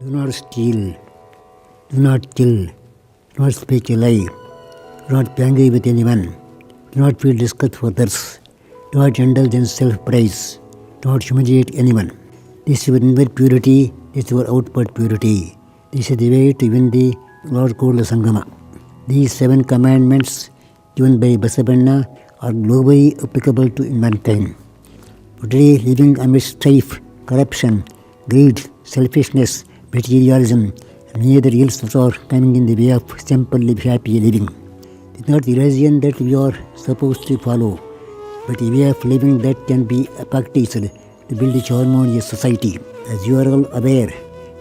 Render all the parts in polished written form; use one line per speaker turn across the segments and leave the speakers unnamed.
Do not steal, do not kill, do not speak a lie, do not be angry with anyone, do not feel disgust for others, do not indulge in self-praise, do not humiliate anyone. This is your inward purity, this is your outward purity. This is the way to win the Lord Kola Sangama. These 7 commandments given by Basavanna are globally applicable to mankind. Today, living amidst strife, corruption, greed, selfishness, materialism, and many other ills that are coming in the way of simple, happy living. It is not the religion that we are supposed to follow, but a way of living that can be practiced to build a harmonious society. As you are all aware,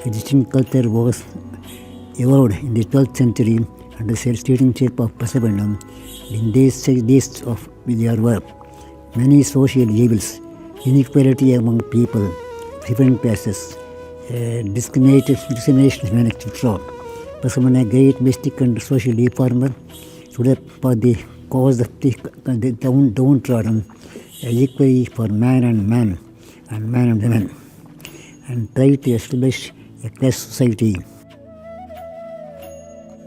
Egyptian culture was evolved in the 12th century under the leadership of Basavanna. In these days of their work, many social evils, inequality among people, different classes, discrimination, etc. Basavanna, a great mystic and social reformer, stood up for the cause of the downtrodden, equality for man and man and women, and tried to establish a class society.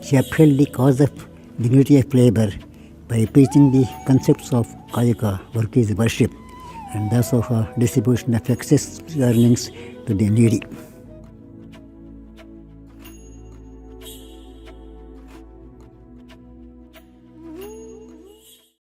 She upheld the cause of dignity of labor by preaching the concepts of kayaka, work is worship, and thus of a distribution of excess earnings to the needy.